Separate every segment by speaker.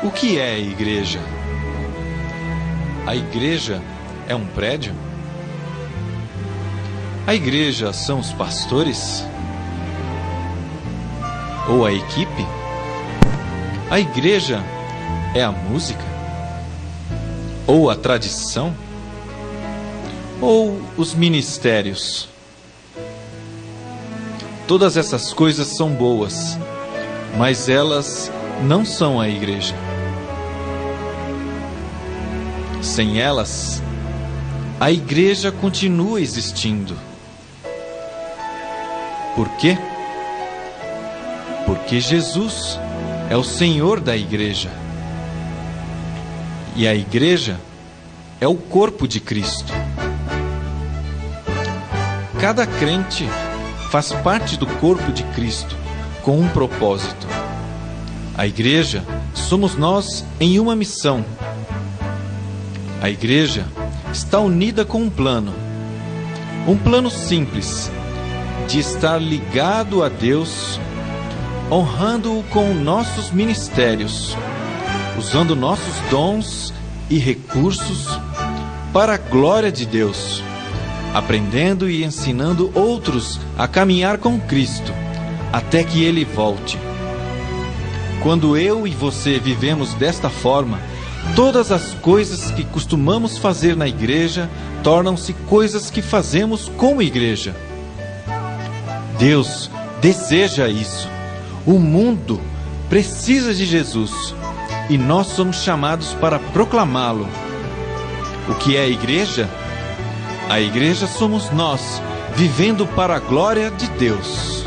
Speaker 1: O que é a igreja? A igreja é um prédio? A igreja são os pastores? Ou a equipe? A igreja é a música? Ou a tradição? Ou os ministérios? Todas essas coisas são boas, mas elas não são a igreja. Sem elas, a igreja continua existindo. Por quê? Porque Jesus é o Senhor da igreja. E a igreja é o corpo de Cristo. Cada crente faz parte do corpo de Cristo com um propósito. A igreja somos nós em uma missão. A igreja está unida com um plano simples, de estar ligado a Deus, honrando-o com nossos ministérios, usando nossos dons e recursos para a glória de Deus, aprendendo e ensinando outros a caminhar com Cristo, até que Ele volte. Quando eu e você vivemos desta forma, todas as coisas que costumamos fazer na igreja tornam-se coisas que fazemos como igreja. Deus deseja isso. O mundo precisa de Jesus e nós somos chamados para proclamá-lo. O que é a igreja? A igreja somos nós, vivendo para a glória de Deus.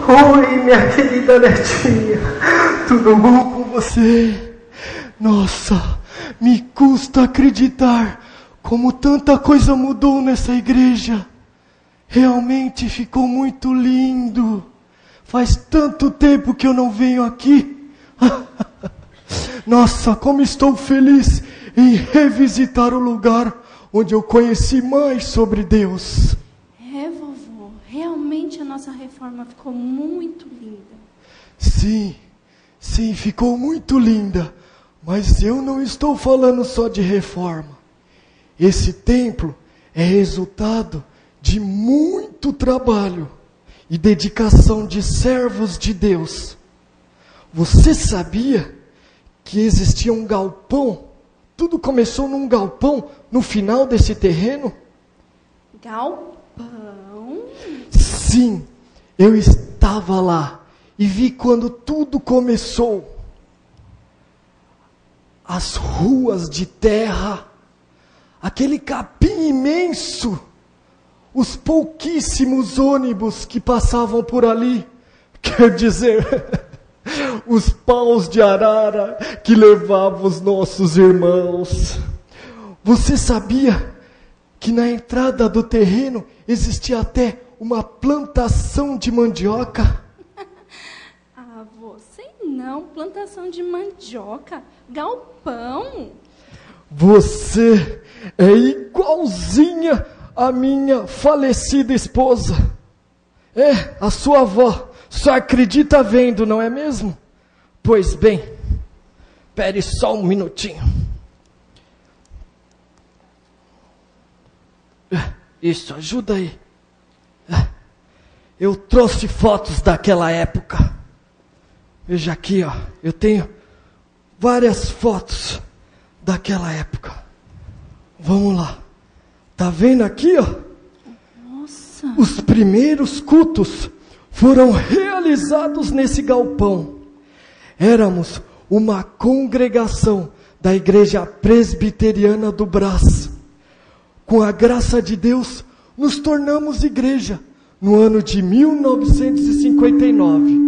Speaker 2: Oi, minha querida netinha, tudo bom com você? Nossa, me custa acreditar como tanta coisa mudou nessa igreja. Realmente ficou muito lindo. Faz tanto tempo que eu não venho aqui. Nossa, como estou feliz em revisitar o lugar onde eu conheci mais sobre Deus.
Speaker 3: É, vovô, realmente a nossa reforma ficou muito linda.
Speaker 2: Sim, ficou muito linda. Mas eu não estou falando só de reforma. Esse templo é resultado de muito trabalho e dedicação de servos de Deus. Você sabia que existia um galpão? Tudo começou num galpão no final desse terreno?
Speaker 3: Galpão?
Speaker 2: Sim, eu estava lá e vi quando tudo começou. As ruas de terra, aquele capim imenso, os pouquíssimos ônibus que passavam por ali, quer dizer, os paus de arara que levavam os nossos irmãos. Você sabia que na entrada do terreno existia até uma plantação de mandioca?
Speaker 3: Ah, você não, plantação de mandioca, galpão.
Speaker 2: Você é igualzinha à minha falecida esposa. É, a sua avó. Só acredita vendo, não é mesmo? Pois bem, espere só um minutinho. Isso, ajuda aí. eu trouxe fotos daquela época. Veja aqui, ó. Eu tenho várias fotos daquela época. Vamos lá. Tá vendo aqui, ó?
Speaker 3: Nossa.
Speaker 2: Os primeiros cultos foram realizados nesse galpão. Éramos uma congregação da Igreja Presbiteriana do Brás. Com a graça de Deus, nos tornamos igreja no ano de 1959.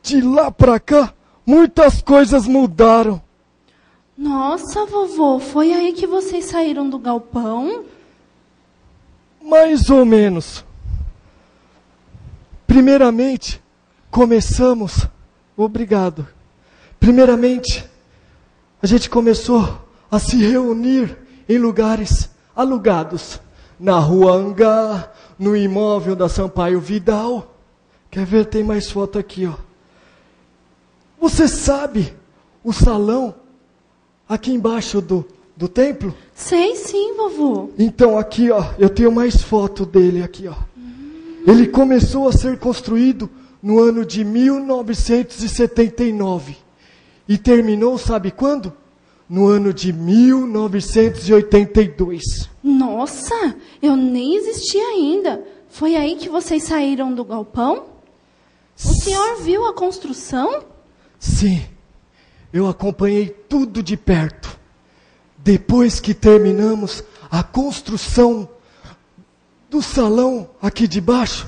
Speaker 2: De lá para cá, muitas coisas mudaram.
Speaker 3: Nossa, vovô, foi aí que vocês saíram do galpão?
Speaker 2: Mais ou menos. Primeiramente, começamos... Obrigado. Primeiramente, a gente começou a se reunir em lugares alugados. Na Rua Angá, no imóvel da Sampaio Vidal. Quer ver? Tem mais foto aqui, ó. Você sabe o salão aqui embaixo do templo?
Speaker 3: Sei sim, vovô.
Speaker 2: Então aqui, ó, eu tenho mais foto dele aqui, ó. Ele começou a ser construído no ano de 1979 e terminou, sabe quando? No ano de 1982.
Speaker 3: Nossa, eu nem existia ainda. Foi aí que vocês saíram do galpão? O senhor viu a construção?
Speaker 2: Sim, eu acompanhei tudo de perto. Depois que terminamos a construção do salão aqui de baixo,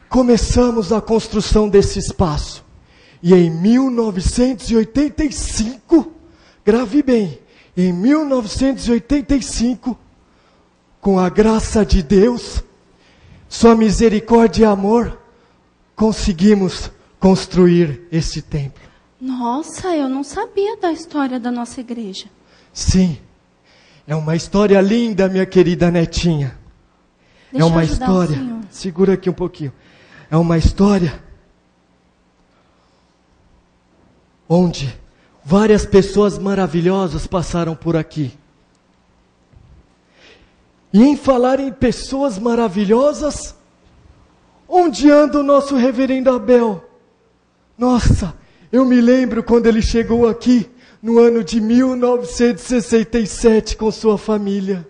Speaker 2: começamos a construção desse espaço. E em 1985, grave bem, em 1985, com a graça de Deus, sua misericórdia e amor, conseguimos construir esse templo.
Speaker 3: Nossa, eu não sabia da história da nossa igreja.
Speaker 2: Sim, é uma história linda, minha querida netinha.
Speaker 3: Deixa
Speaker 2: É uma
Speaker 3: eu ajudar
Speaker 2: história,
Speaker 3: o senhor.
Speaker 2: segura aqui um pouquinho. É uma história onde várias pessoas maravilhosas passaram por aqui. E em falar em pessoas maravilhosas, onde anda o nosso reverendo Abel? Nossa, eu me lembro quando ele chegou aqui no ano de 1967 com sua família.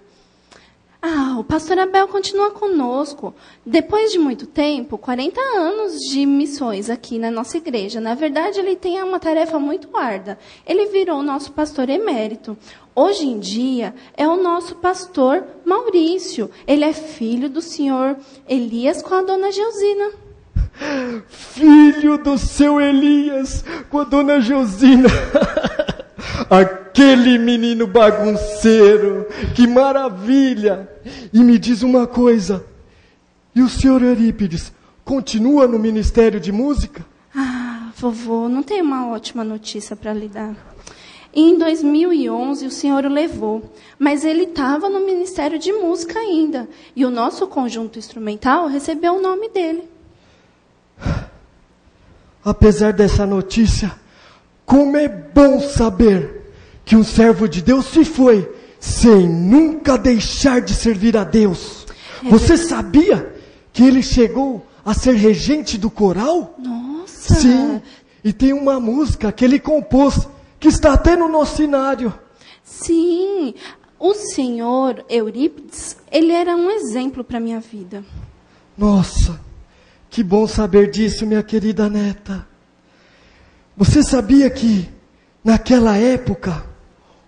Speaker 3: Ah, o pastor Abel continua conosco. Depois de muito tempo, 40 anos de missões aqui na nossa igreja. Na verdade, ele tem uma tarefa muito árdua. Ele virou o nosso pastor emérito. Hoje em dia, é o nosso pastor Maurício. Ele é filho do senhor Elias com a dona Geusina.
Speaker 2: Filho do seu Elias com a dona Geusina. Aquele menino bagunceiro, que maravilha! E me diz uma coisa, e o senhor Eurípides continua no Ministério de Música?
Speaker 3: Ah, vovô, não tem uma ótima notícia para lhe dar. Em 2011, o senhor o levou, mas ele estava no Ministério de Música ainda, e o nosso conjunto instrumental recebeu o nome dele.
Speaker 2: Apesar dessa notícia, como é bom saber que um servo de Deus se foi sem nunca deixar de servir a Deus. Você sabia que ele chegou a ser regente do coral?
Speaker 3: Nossa!
Speaker 2: Sim, e tem uma música que ele compôs, que está até no nosso cenário.
Speaker 3: Sim, o senhor Eurípides, ele era um exemplo para a minha vida.
Speaker 2: Nossa, que bom saber disso, minha querida neta. Você sabia que, naquela época,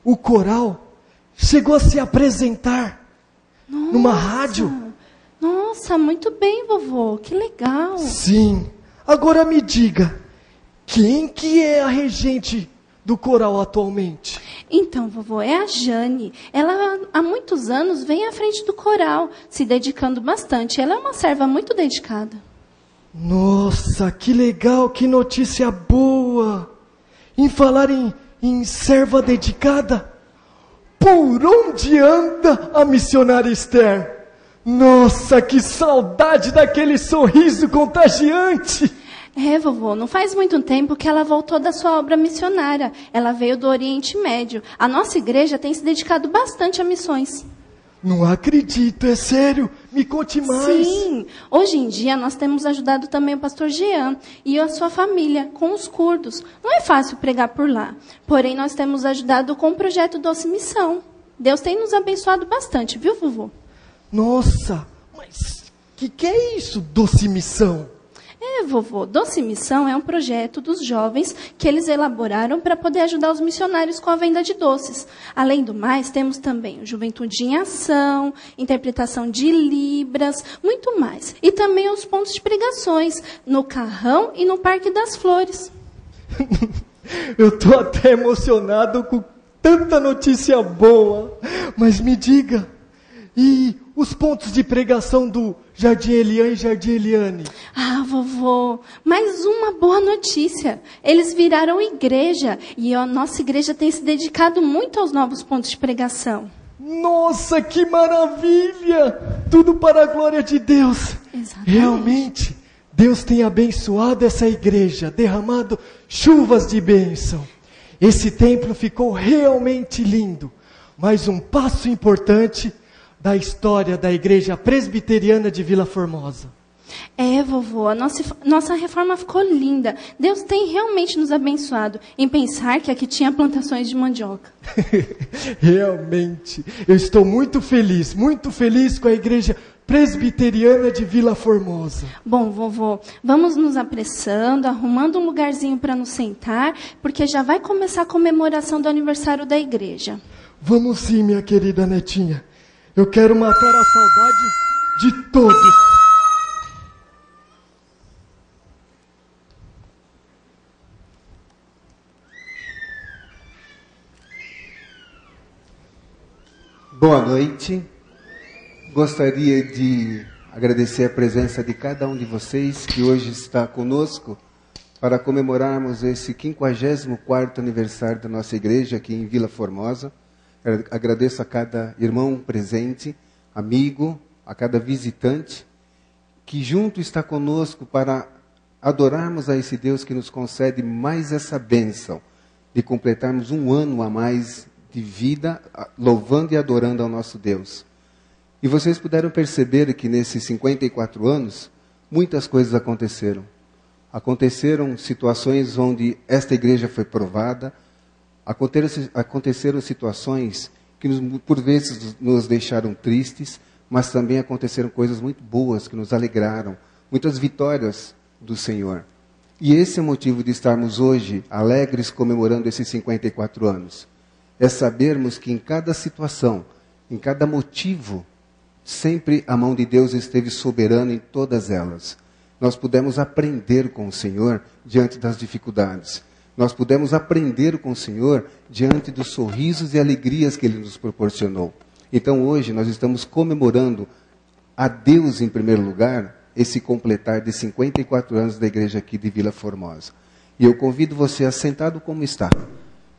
Speaker 2: o coral chegou a se apresentar numa rádio?
Speaker 3: Nossa, muito bem, vovô, que legal.
Speaker 2: Sim. Agora me diga, quem que é a regente do coral atualmente?
Speaker 3: Então, vovô, é a Jane. Ela há muitos anos vem à frente do coral, se dedicando bastante. Ela é uma serva muito dedicada.
Speaker 2: Nossa, que legal, que notícia boa. Em falar em serva dedicada, por onde anda a missionária Esther? Nossa, que saudade daquele sorriso contagiante.
Speaker 3: É, vovô, não faz muito tempo que ela voltou da sua obra missionária. Ela veio do Oriente Médio. A nossa igreja tem se dedicado bastante a missões.
Speaker 2: Não acredito, é sério? Me conte mais.
Speaker 3: Sim, hoje em dia nós temos ajudado também o pastor Jean e a sua família com os curdos. Não é fácil pregar por lá, porém nós temos ajudado com o projeto Doce Missão. Deus tem nos abençoado bastante, viu, vovô?
Speaker 2: Nossa, mas que é isso, Doce Missão?
Speaker 3: Vovô, Doce Missão é um projeto dos jovens que eles elaboraram para poder ajudar os missionários com a venda de doces. Além do mais, temos também o Juventude em Ação, interpretação de Libras, muito mais. E também os pontos de pregações, no Carrão e no Parque das Flores.
Speaker 2: Eu tô até emocionado com tanta notícia boa. Mas me diga, e os pontos de pregação do Jardim Elian e Jardim Eliane?
Speaker 3: Vovô, mais uma boa notícia. Eles viraram igreja e a nossa igreja tem se dedicado muito aos novos pontos de pregação.
Speaker 2: Nossa, que maravilha! Tudo para a glória de Deus.
Speaker 3: Exatamente.
Speaker 2: Realmente, Deus tem abençoado essa igreja, derramado chuvas de bênção. Esse templo ficou realmente lindo. Mais um passo importante da história da Igreja Presbiteriana de Vila Formosa.
Speaker 3: Vovô, a nossa reforma ficou linda. Deus tem realmente nos abençoado em pensar que aqui tinha plantações de mandioca.
Speaker 2: Realmente, eu estou muito feliz com a Igreja Presbiteriana de Vila Formosa.
Speaker 3: Bom, vovô, vamos nos apressando, arrumando um lugarzinho para nos sentar, porque já vai começar a comemoração do aniversário da igreja.
Speaker 2: Vamos sim, minha querida netinha. Eu quero matar a saudade de todos.
Speaker 4: Boa noite. Gostaria de agradecer a presença de cada um de vocês que hoje está conosco para comemorarmos esse 54º aniversário da nossa igreja aqui em Vila Formosa. Agradeço a cada irmão presente, amigo, a cada visitante que junto está conosco para adorarmos a esse Deus que nos concede mais essa bênção de completarmos um ano a mais de vida, louvando e adorando ao nosso Deus. E vocês puderam perceber que nesses 54 anos, muitas coisas aconteceram. Aconteceram situações onde esta igreja foi provada, aconteceram situações que por vezes nos deixaram tristes, mas também aconteceram coisas muito boas que nos alegraram, muitas vitórias do Senhor. E esse é o motivo de estarmos hoje alegres comemorando esses 54 anos. É sabermos que em cada situação, em cada motivo, sempre a mão de Deus esteve soberana em todas elas. Nós pudemos aprender com o Senhor diante das dificuldades. Nós pudemos aprender com o Senhor diante dos sorrisos e alegrias que Ele nos proporcionou. Então hoje nós estamos comemorando a Deus em primeiro lugar, esse completar de 54 anos da igreja aqui de Vila Formosa. E eu convido você a sentado como está,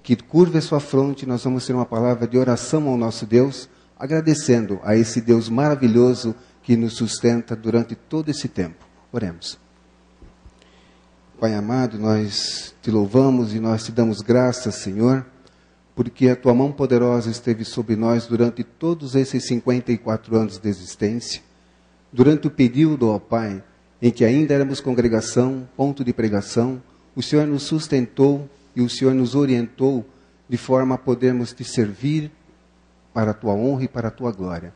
Speaker 4: que curve a sua fronte, nós vamos ter uma palavra de oração ao nosso Deus, agradecendo a esse Deus maravilhoso que nos sustenta durante todo esse tempo. Oremos. Pai amado, nós te louvamos e nós te damos graças, Senhor, porque a tua mão poderosa esteve sobre nós durante todos esses 54 anos de existência, durante o período, ó Pai, em que ainda éramos congregação, ponto de pregação, o Senhor nos sustentou e o Senhor nos orientou de forma a podermos te servir para a tua honra e para a tua glória.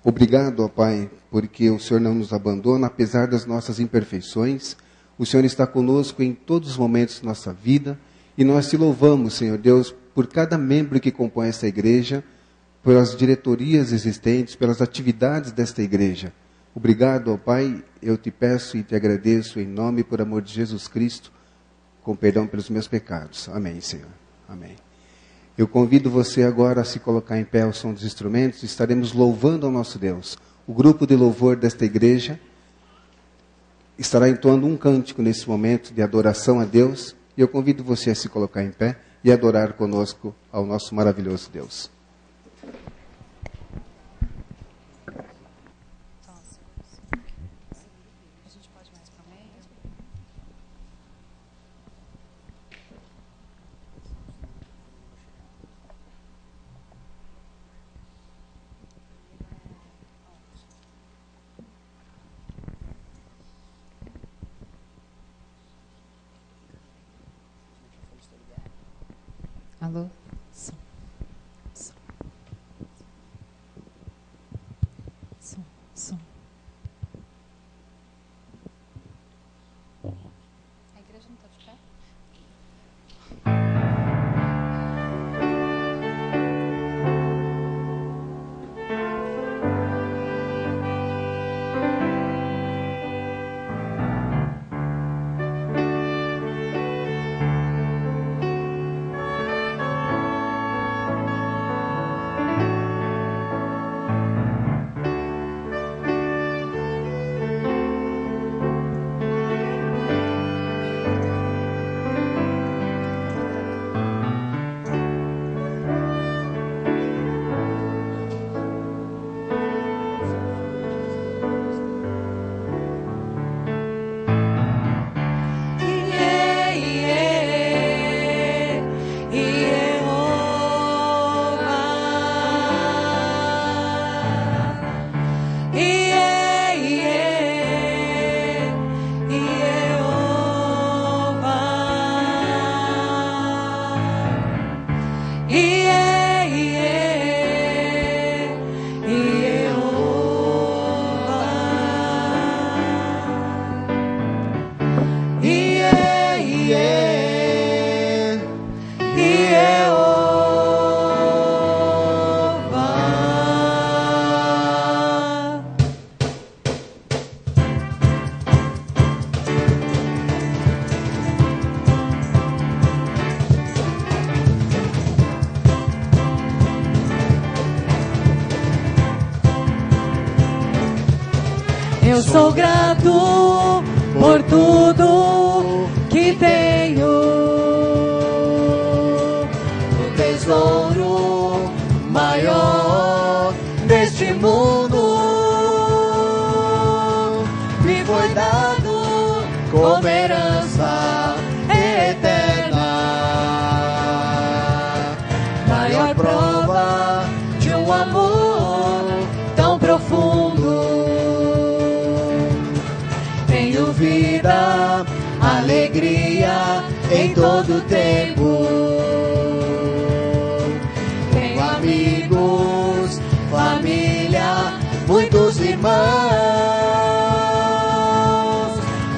Speaker 4: Obrigado, ó Pai, porque o Senhor não nos abandona, apesar das nossas imperfeições. O Senhor está conosco em todos os momentos da nossa vida e nós te louvamos, Senhor Deus, por cada membro que compõe esta igreja, pelas diretorias existentes, pelas atividades desta igreja. Obrigado, ó Pai, eu te peço e te agradeço em nome e por amor de Jesus Cristo, com perdão pelos meus pecados. Amém, Senhor. Amém. Eu convido você agora a se colocar em pé ao som dos instrumentos, estaremos louvando ao nosso Deus. O grupo de louvor desta igreja estará entoando um cântico nesse momento de adoração a Deus, e eu convido você a se colocar em pé e adorar conosco ao nosso maravilhoso Deus.
Speaker 5: Alô? Som. Som. Som. Som. A igreja não está de pé?
Speaker 6: Eu sou grato por tudo que tenho. O tesouro maior deste mundo me foi dado como herança eterna. Maior prova de um amor tão profundo. Tenho vida, alegria em todo tempo. Tenho amigos, família, muitos irmãos.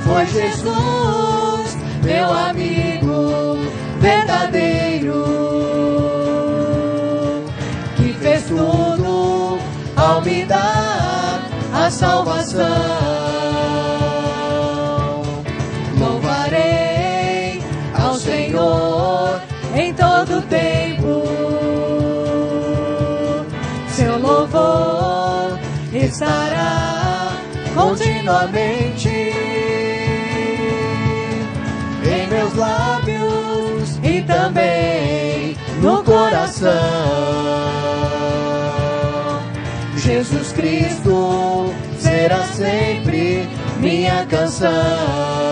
Speaker 6: Foi Jesus, meu amigo verdadeiro, que fez tudo ao me dar a salvação. Louvarei ao Senhor em todo tempo. Seu louvor estará continuamente em meus lábios e também no coração. Jesus Cristo será sempre minha canção.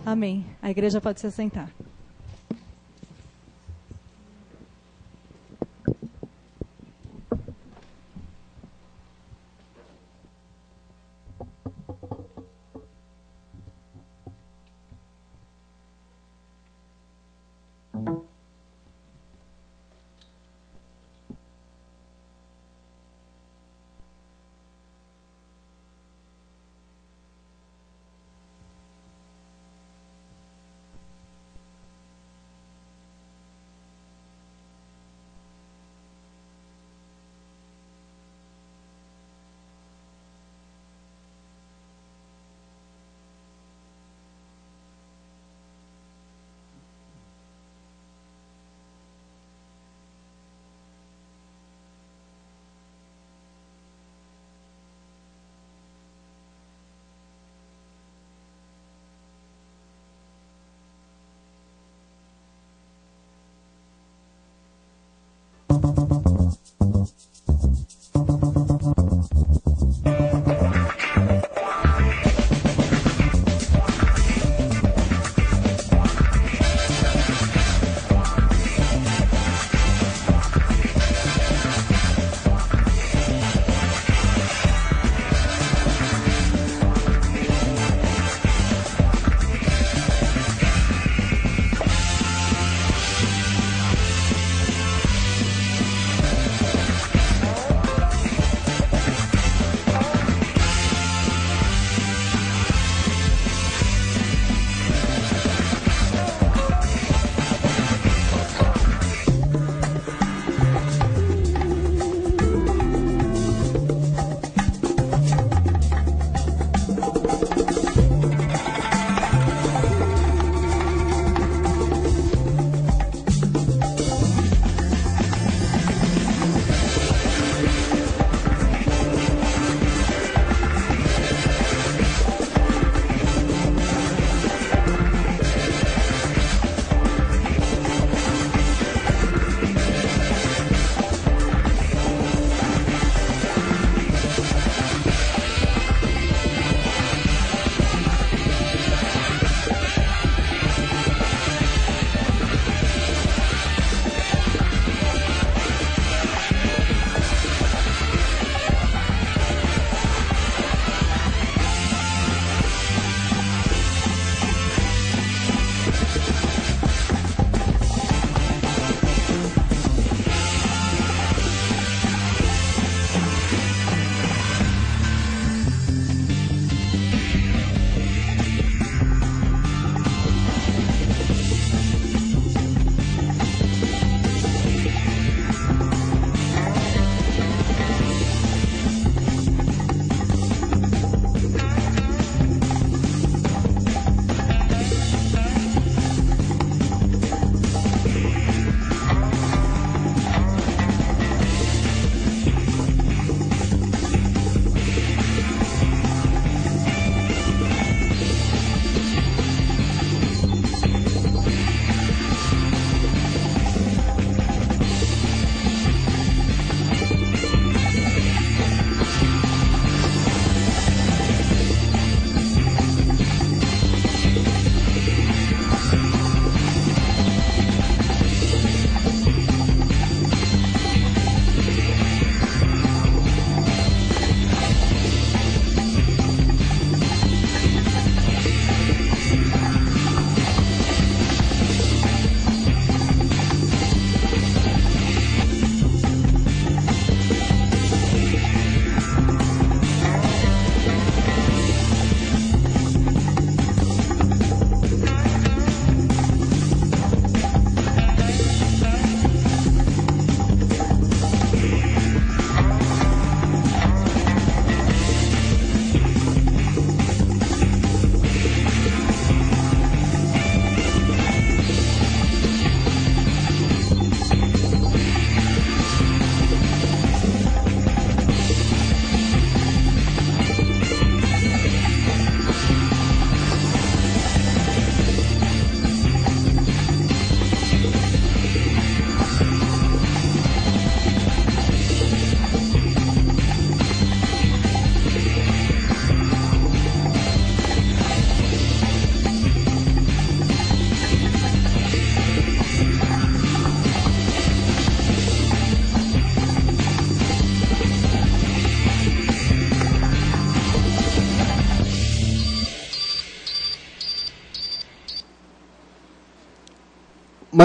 Speaker 6: Amém. A igreja pode se assentar.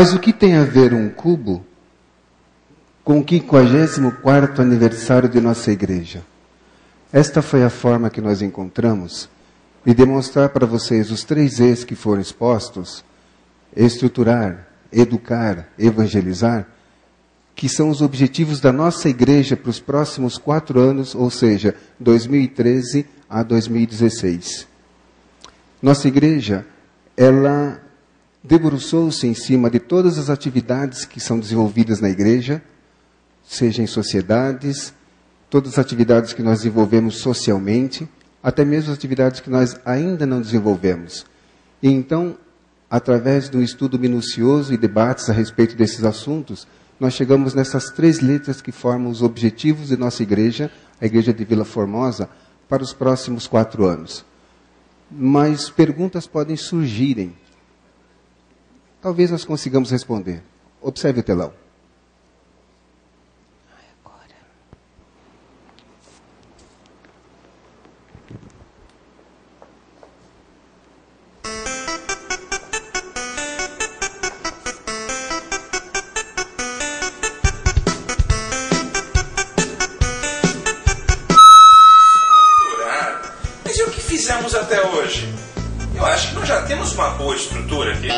Speaker 4: Mas o que tem a ver um cubo com o 54º aniversário de nossa igreja? Esta foi a forma que nós encontramos de demonstrar para vocês os 3 E's que foram expostos: estruturar, educar, evangelizar, que são os objetivos da nossa igreja para os próximos 4 anos, ou seja, 2013 a 2016. Nossa igreja, ela debruçou-se em cima de todas as atividades que são desenvolvidas na igreja, seja em sociedades, todas as atividades que nós desenvolvemos socialmente, até mesmo as atividades que nós ainda não desenvolvemos. E então, através de um estudo minucioso e debates a respeito desses assuntos, nós chegamos nessas 3 letras que formam os objetivos de nossa igreja, a Igreja de Vila Formosa, para os próximos 4 anos. Mas perguntas podem surgirem. Talvez nós consigamos responder. Observe o telão.
Speaker 7: Até hoje. Eu acho que nós já temos uma boa estrutura aqui.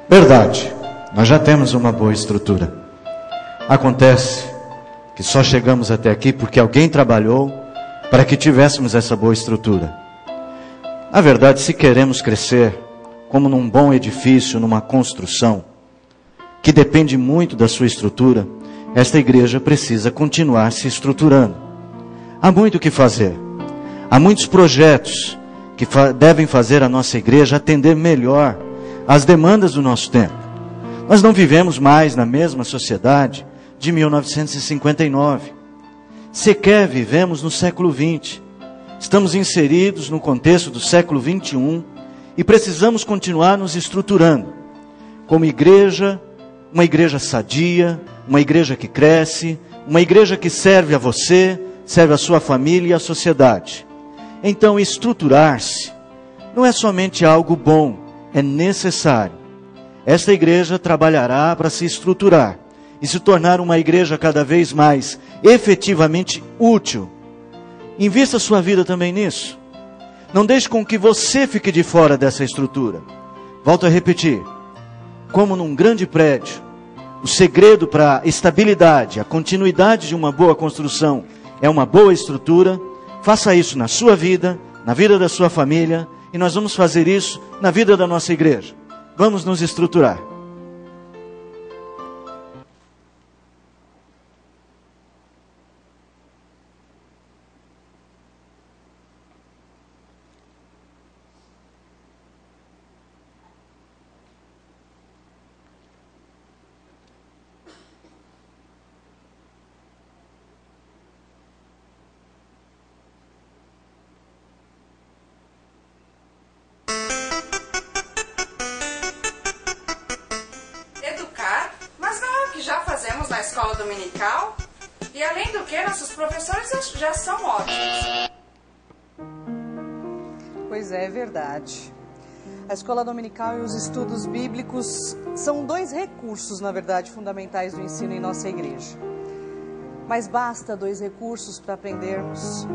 Speaker 8: Verdade, nós já temos uma boa estrutura. Acontece que só chegamos até aqui porque alguém trabalhou para que tivéssemos essa boa estrutura. A verdade, se queremos crescer, como num bom edifício, numa construção, que depende muito da sua estrutura, esta igreja precisa continuar se estruturando. Há muito o que fazer. Há muitos projetos que devem fazer a nossa igreja atender melhor às demandas do nosso tempo. Nós não vivemos mais na mesma sociedade de 1959. Sequer vivemos no século XX. Estamos inseridos no contexto do século XXI e precisamos continuar nos estruturando como igreja, uma igreja sadia, uma igreja que cresce, uma igreja que serve a você, serve a sua família e a sociedade. Então, estruturar-se não é somente algo bom, é necessário. Esta igreja trabalhará para se estruturar e se tornar uma igreja cada vez mais efetivamente útil. Invista sua vida também nisso. Não deixe com que você fique de fora dessa estrutura. Volto a repetir. Como num grande prédio, o segredo para a estabilidade, a continuidade de uma boa construção é uma boa estrutura. Faça isso na sua vida, na vida da sua família, e nós vamos fazer isso na vida da nossa igreja. Vamos nos estruturar.
Speaker 9: escola dominical. E além do que, nossos professores já são ótimos.
Speaker 6: Pois é, verdade. A escola dominical e os estudos bíblicos são dois recursos, na verdade, fundamentais do ensino em nossa igreja. Mas basta dois recursos para aprendermos.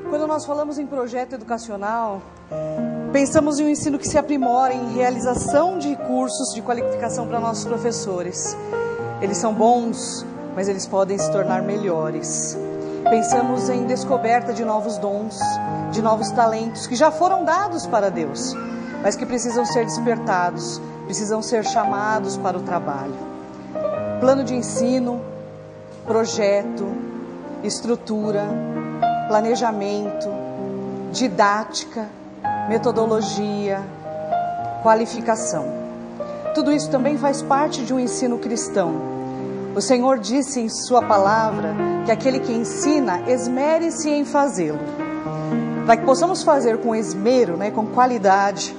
Speaker 6: Quando nós falamos em projeto educacional, pensamos em um ensino que se aprimora em realização de cursos de qualificação para nossos professores. Eles são bons, mas eles podem se tornar melhores. Pensamos em descoberta de novos dons, de novos talentos que já foram dados para Deus, mas que precisam ser despertados, precisam ser chamados para o trabalho. Plano de ensino, projeto, estrutura, planejamento, didática, metodologia, qualificação. Tudo isso também faz parte de um ensino cristão. O Senhor disse em sua palavra que aquele que ensina, esmere-se em fazê-lo. Para que possamos fazer com esmero, com qualidade,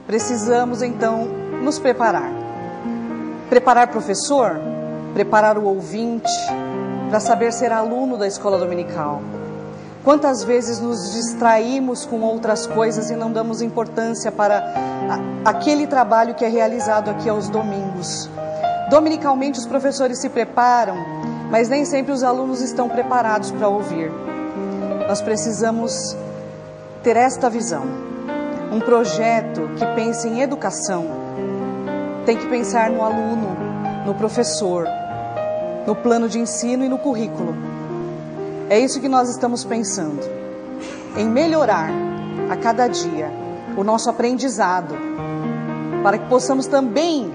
Speaker 6: precisamos então nos preparar. Preparar professor, preparar o ouvinte, para saber ser aluno da escola dominical. Quantas vezes nos distraímos com outras coisas e não damos importância para aquele trabalho que é realizado aqui aos domingos. Dominicalmente os professores se preparam, mas nem sempre os alunos estão preparados para ouvir. Nós precisamos ter esta visão. Um projeto que pense em educação tem que pensar no aluno, no professor, no plano de ensino e no currículo. É isso que nós estamos pensando, em melhorar a cada dia o nosso aprendizado, para que possamos também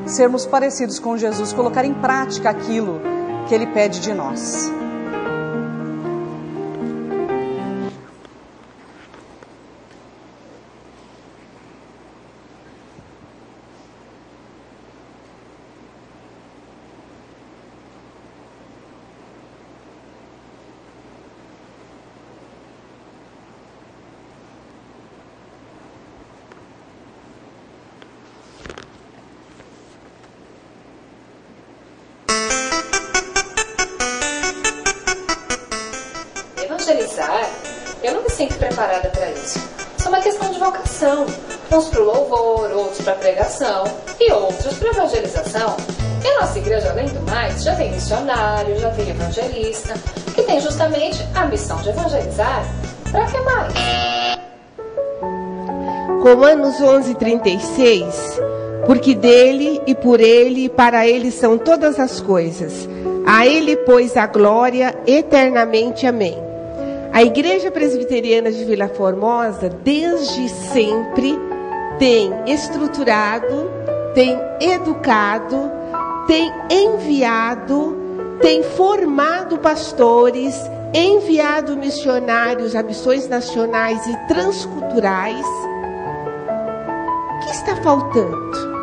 Speaker 6: sermos parecidos com Jesus, colocar em prática aquilo que Ele pede de nós.
Speaker 10: Evangelizar, eu não me sinto preparada para isso. Isso é uma questão de vocação. Uns para o louvor, outros para a pregação e outros para a evangelização. E a nossa igreja, além do mais, já tem missionário, já tem evangelista, que tem justamente a missão de evangelizar. Para que mais?
Speaker 11: Romanos 11:36, porque dele e por ele e para ele são todas as coisas. A ele, pois, a glória eternamente. Amém. A Igreja Presbiteriana de Vila Formosa, desde sempre, tem estruturado, tem educado, tem enviado, tem formado pastores, enviado missionários a missões nacionais e transculturais. O que está faltando?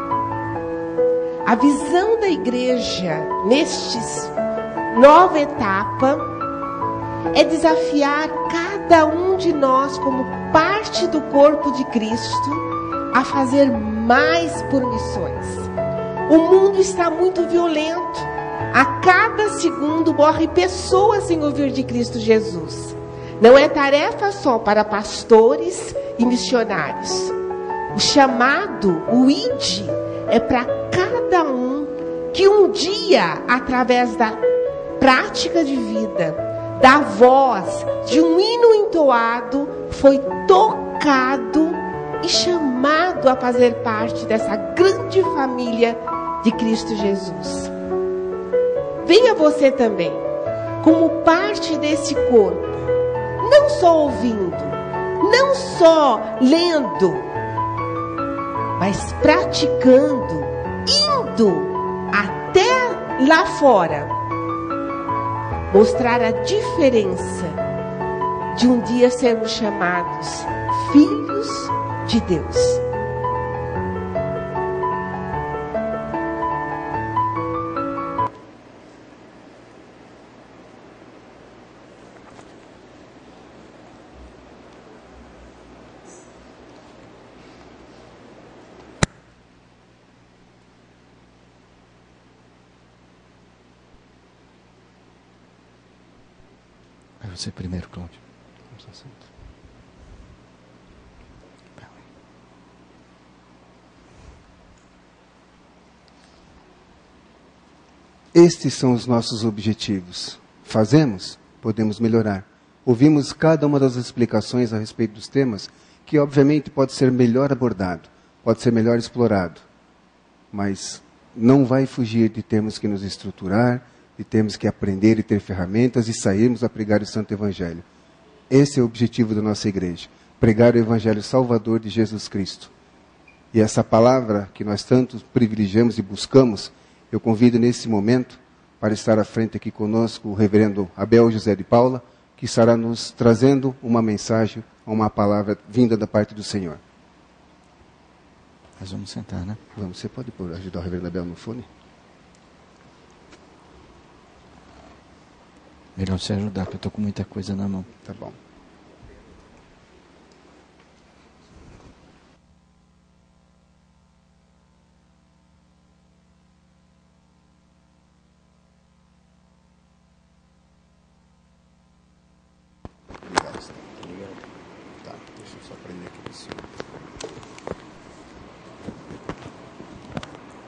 Speaker 11: A visão da igreja nestes nova etapa é desafiar cada um de nós como parte do corpo de Cristo a fazer mais por missões. O mundo está muito violento. A cada segundo morrem pessoas sem ouvir de Cristo Jesus. Não é tarefa só para pastores e missionários. O chamado, o ID, é para cada um que um dia, através da prática de vida, da voz, de um hino entoado, foi tocado e chamado a fazer parte dessa grande família de Cristo Jesus. Venha você também, como parte desse corpo, não só ouvindo, não só lendo, mas praticando, indo até lá fora, mostrar a diferença de um dia sermos chamados filhos de Deus.
Speaker 8: Você primeiro, Cláudio.
Speaker 4: Estes são os nossos objetivos. Fazemos, podemos melhorar. Ouvimos cada uma das explicações a respeito dos temas, que obviamente pode ser melhor abordado, pode ser melhor explorado. Mas não vai fugir de termos que nos estruturar, e temos que aprender e ter ferramentas e sairmos a pregar o Santo Evangelho. Esse é o objetivo da nossa igreja, pregar o Evangelho Salvador de Jesus Cristo. E essa palavra que nós tanto privilegiamos e buscamos, eu convido nesse momento para estar à frente aqui conosco o reverendo Abel José de Paula, que estará nos trazendo uma mensagem, uma palavra vinda da parte do Senhor.
Speaker 8: Nós vamos sentar, né?
Speaker 4: Vamos, você pode ajudar o reverendo Abel no fone?
Speaker 8: Melhor você ajudar, porque eu estou com muita coisa na mão.
Speaker 4: Tá bom.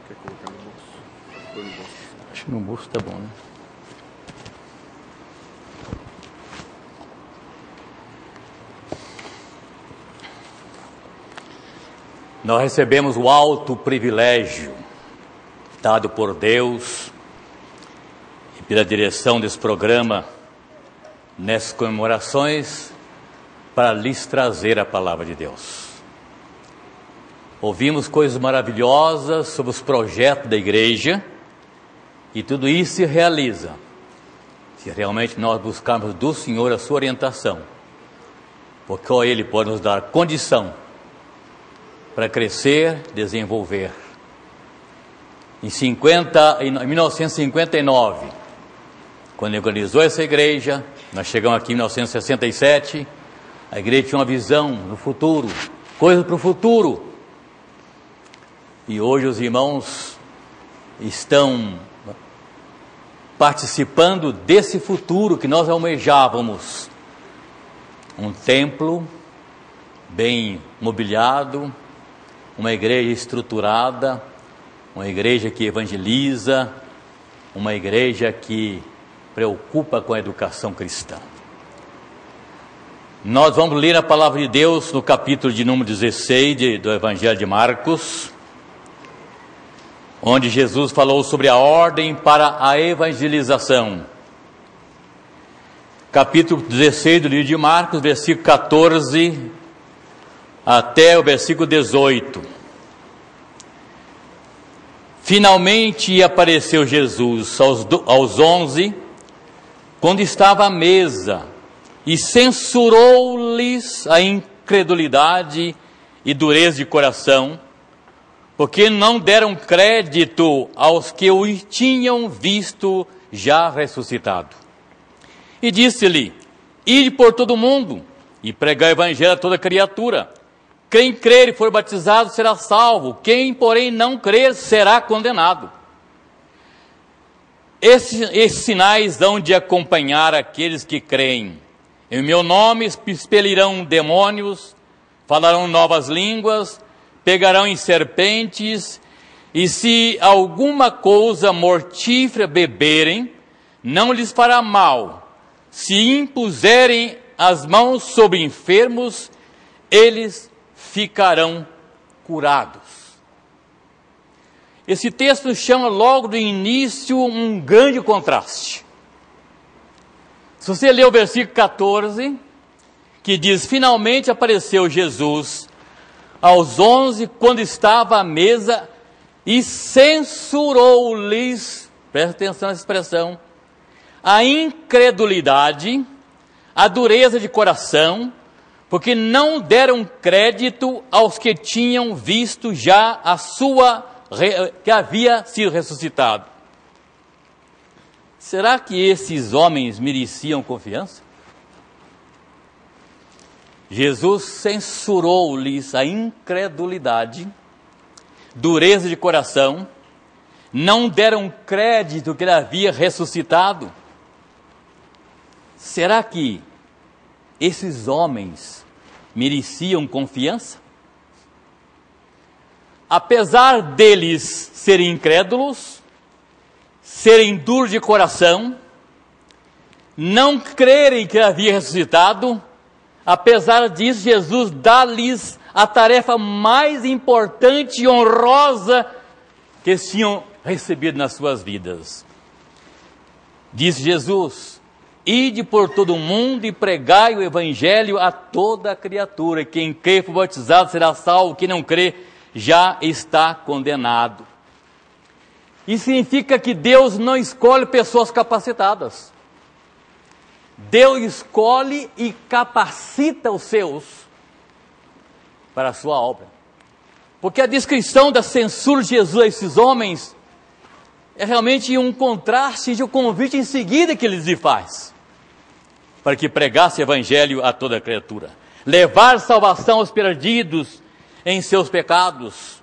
Speaker 4: Quer colocar no bolso? Põe no bolso.
Speaker 12: Acho que no bolso tá bom, né? Nós recebemos o alto privilégio dado por Deus e pela direção desse programa nessas comemorações para lhes trazer a palavra de Deus. Ouvimos coisas maravilhosas sobre os projetos da igreja e tudo isso se realiza se realmente nós buscarmos do Senhor a sua orientação, porque só Ele pode nos dar condição para crescer, desenvolver. Em 1959, quando organizou essa igreja, nós chegamos aqui em 1967, a igreja tinha uma visão no futuro, coisas para o futuro. E hoje os irmãos estão participando desse futuro que nós almejávamos. Um templo bem mobiliado, uma igreja estruturada, uma igreja que evangeliza, uma igreja que preocupa com a educação cristã. Nós vamos ler a palavra de Deus no capítulo de número 16 do Evangelho de Marcos, onde Jesus falou sobre a ordem para a evangelização. Capítulo 16 do livro de Marcos, versículo 14 até o versículo 18. Finalmente apareceu Jesus aos 11, quando estava à mesa, e censurou-lhes a incredulidade e dureza de coração, porque não deram crédito aos que o tinham visto já ressuscitado. E disse-lhe: ide por todo o mundo e pregai o evangelho a toda criatura. Quem crer e for batizado será salvo, quem, porém, não crer será condenado. Esses sinais hão de acompanhar aqueles que creem. Em meu nome expelirão demônios, falarão novas línguas, pegarão em serpentes, e se alguma coisa mortífera beberem, não lhes fará mal. Se impuserem as mãos sobre enfermos, eles ficarão curados. Esse texto chama logo do início um grande contraste. Se você ler o versículo 14, que diz: finalmente apareceu Jesus aos 11, quando estava à mesa, e censurou-lhes, presta atenção nessa expressão, a incredulidade, a dureza de coração, porque não deram crédito aos que tinham visto já que havia sido ressuscitado. Será que esses homens mereciam confiança? Jesus censurou-lhes a incredulidade, dureza de coração, não deram crédito que ele havia ressuscitado. Será que esses homens mereciam confiança? Apesar deles serem incrédulos, serem duros de coração, não crerem que ele havia ressuscitado, apesar disso, Jesus dá-lhes a tarefa mais importante e honrosa que eles tinham recebido nas suas vidas. Disse Jesus: ide por todo o mundo e pregai o evangelho a toda criatura. Quem crê e for batizado será salvo, quem não crê já está condenado. Isso significa que Deus não escolhe pessoas capacitadas. Deus escolhe e capacita os seus para a sua obra. Porque a descrição da censura de Jesus a esses homens é realmente um contraste de um convite em seguida que ele lhes faz, para que pregasse o evangelho a toda criatura, levar salvação aos perdidos em seus pecados.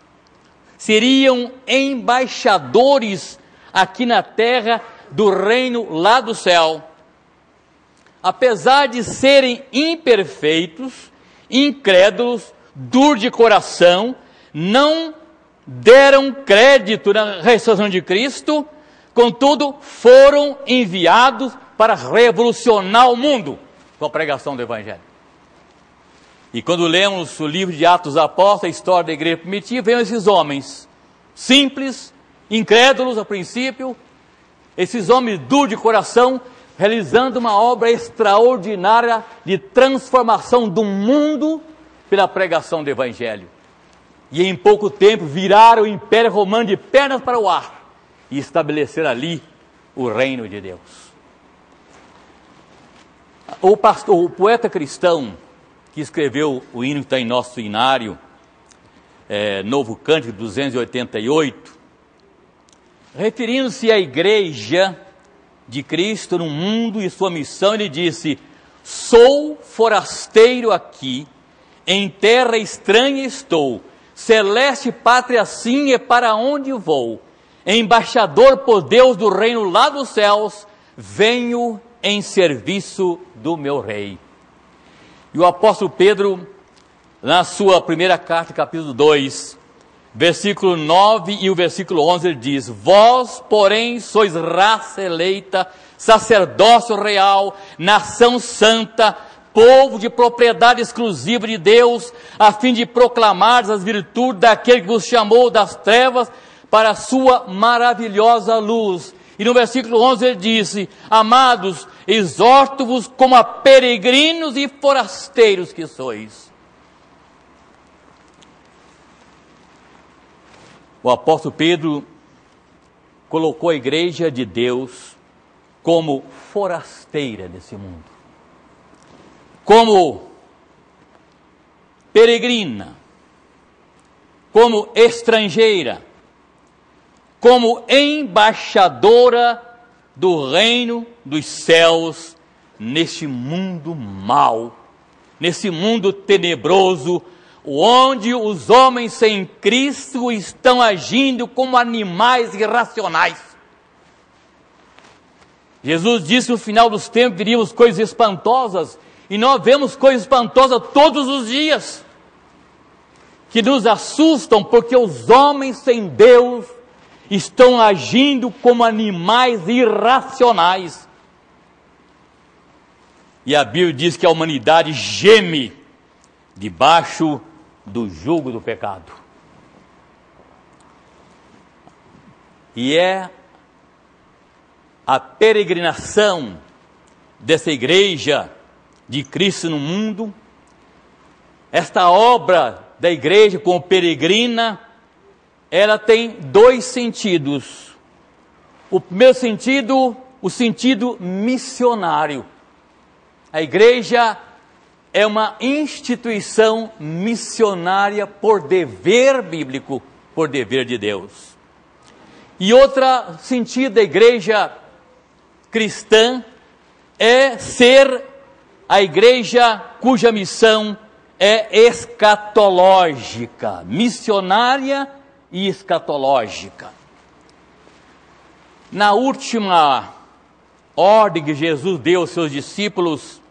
Speaker 12: Seriam embaixadores aqui na terra do reino lá do céu. Apesar de serem imperfeitos, incrédulos, duros de coração, não deram crédito na ressurreição de Cristo, contudo, foram enviados para revolucionar o mundo com a pregação do Evangelho. E quando lemos o livro de Atos dos Apóstolos, a história da igreja primitiva, vêm esses homens simples, incrédulos a princípio, esses homens duros de coração, realizando uma obra extraordinária de transformação do mundo pela pregação do Evangelho. E em pouco tempo viraram o Império Romano de pernas para o ar e estabeleceram ali o reino de Deus. O poeta cristão que escreveu o hino que está em nosso hinário, Novo Cântico 288, referindo-se à igreja de Cristo no mundo e sua missão, ele disse: sou forasteiro aqui, em terra estranha estou, celeste pátria sim é para onde vou, embaixador por Deus do reino lá dos céus, venho em serviço do meu rei. E o apóstolo Pedro, na sua primeira carta, capítulo 2, versículo 9 e o versículo 11, ele diz: vós, porém, sois raça eleita, sacerdócio real, nação santa, povo de propriedade exclusiva de Deus, a fim de proclamar as virtudes daquele que vos chamou das trevas para a sua maravilhosa luz. E no versículo 11 ele disse: amados, exorto-vos como a peregrinos e forasteiros que sois. O apóstolo Pedro colocou a igreja de Deus como forasteira desse mundo, como peregrina, como estrangeira, como embaixadora do reino dos céus neste mundo mau, nesse mundo tenebroso, onde os homens sem Cristo estão agindo como animais irracionais. Jesus disse no final dos tempos viríamos coisas espantosas, e nós vemos coisas espantosas todos os dias, que nos assustam, porque os homens sem Deus estão agindo como animais irracionais. E a Bíblia diz que a humanidade geme debaixo do jugo do pecado. E é a peregrinação dessa igreja de Cristo no mundo, esta obra da igreja como peregrina, ela tem dois sentidos. O primeiro sentido, o sentido missionário. A igreja é uma instituição missionária por dever bíblico, por dever de Deus. E outro sentido da igreja cristã é ser a igreja cuja missão é escatológica, missionária e escatológica. Na última ordem que Jesus deu aos seus discípulos,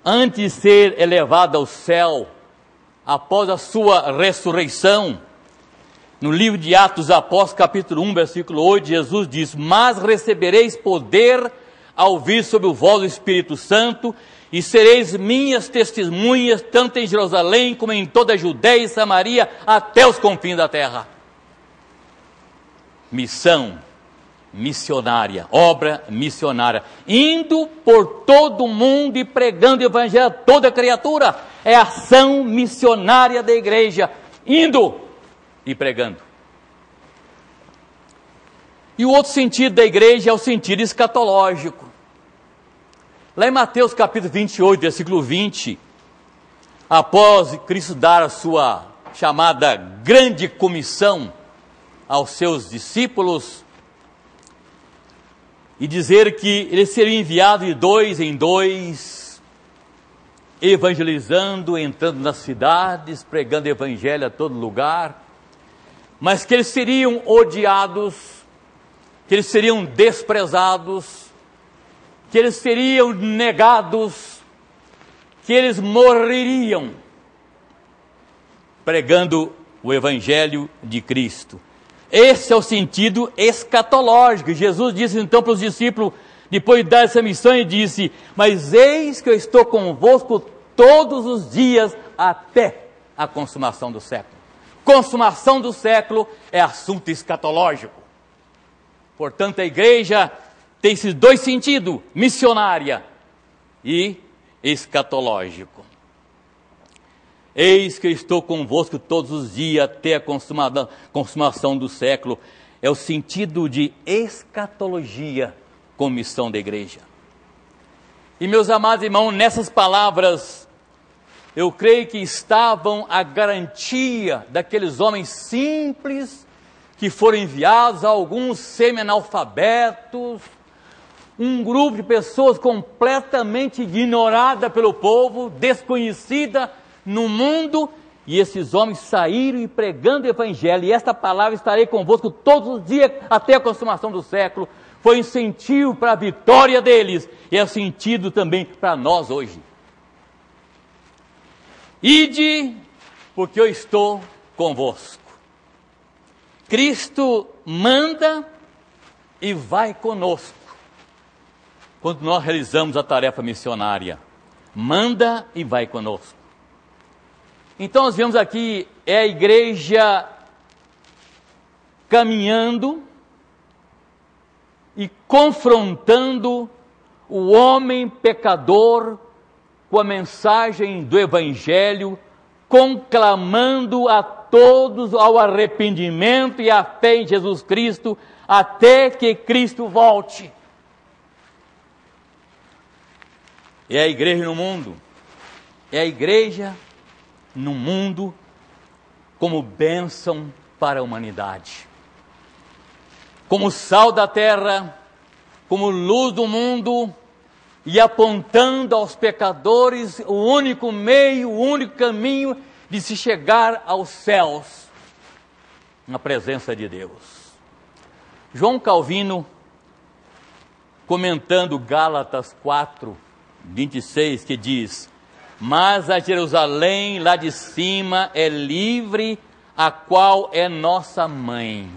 Speaker 12: antes de ser elevado ao céu, após a sua ressurreição, no livro de Atos dos Apóstolos, capítulo 1, versículo 8, Jesus diz: mas recebereis poder ao vir sobre vós o Espírito Santo, e sereis minhas testemunhas, tanto em Jerusalém, como em toda a Judéia e Samaria, até os confins da terra. Missão missionária, obra missionária, indo por todo o mundo e pregando o Evangelho a toda criatura. É a ação missionária da igreja, indo e pregando. E o outro sentido da igreja é o sentido escatológico. Lá em Mateus capítulo 28, versículo 20, após Cristo dar a sua chamada grande comissão aos seus discípulos, e dizer que eles seriam enviados de dois em dois, evangelizando, entrando nas cidades, pregando evangelho a todo lugar, mas que eles seriam odiados, que eles seriam desprezados, que eles seriam negados, que eles morreriam. pregando o Evangelho de Cristo. Esse é o sentido escatológico. Jesus disse então para os discípulos, depois de dar essa missão, e disse: mas eis que eu estou convosco todos os dias até a consumação do século. Consumação do século é assunto escatológico. Portanto, a igreja tem esses dois sentidos, missionária e escatológico. Eis que eu estou convosco todos os dias até a consumação do século. É o sentido de escatologia com missão da igreja. E meus amados irmãos, nessas palavras, eu creio que estavam a garantia daqueles homens simples que foram enviados, alguns semi-analfabetos, um grupo de pessoas completamente ignorada pelo povo, desconhecida no mundo, e esses homens saíram e pregando o Evangelho, e esta palavra estarei convosco todos os dias até a consumação do século, foi incentivo para a vitória deles, e é sentido também para nós hoje. Ide, porque eu estou convosco. Cristo manda e vai conosco quando nós realizamos a tarefa missionária. Manda e vai conosco. Então nós vemos aqui, é a igreja caminhando e confrontando o homem pecador com a mensagem do Evangelho, conclamando a todos ao arrependimento e à fé em Jesus Cristo, até que Cristo volte. É a igreja no mundo, é a igreja no mundo como bênção para a humanidade, como sal da terra, como luz do mundo, e apontando aos pecadores o único meio, o único caminho de se chegar aos céus, na presença de Deus. João Calvino, comentando Gálatas 4:26, que diz: mas a Jerusalém lá de cima é livre, a qual é nossa mãe.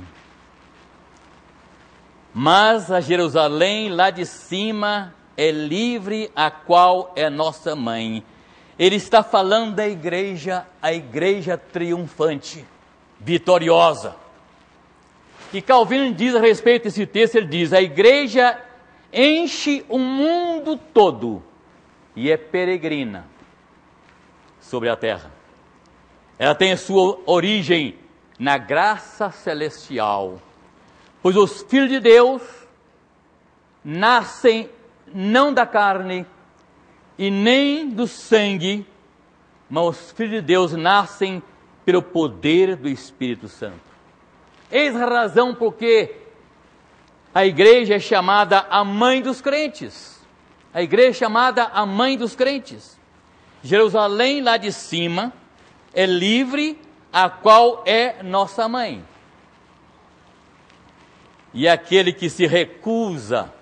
Speaker 12: Mas a Jerusalém lá de cima é livre, a qual é nossa mãe. Ele está falando da igreja, a igreja triunfante, vitoriosa. E Calvino diz a respeito desse texto, ele diz: a igreja enche o mundo todo e é peregrina sobre a terra. Ela tem a sua origem na graça celestial, pois os filhos de Deus nascem não da carne e nem do sangue, mas os filhos de Deus nascem pelo poder do Espírito Santo. Eis a razão porque a igreja é chamada a mãe dos crentes. A igreja é chamada a mãe dos crentes. Jerusalém lá de cima é livre, a qual é nossa mãe. E aquele que se recusa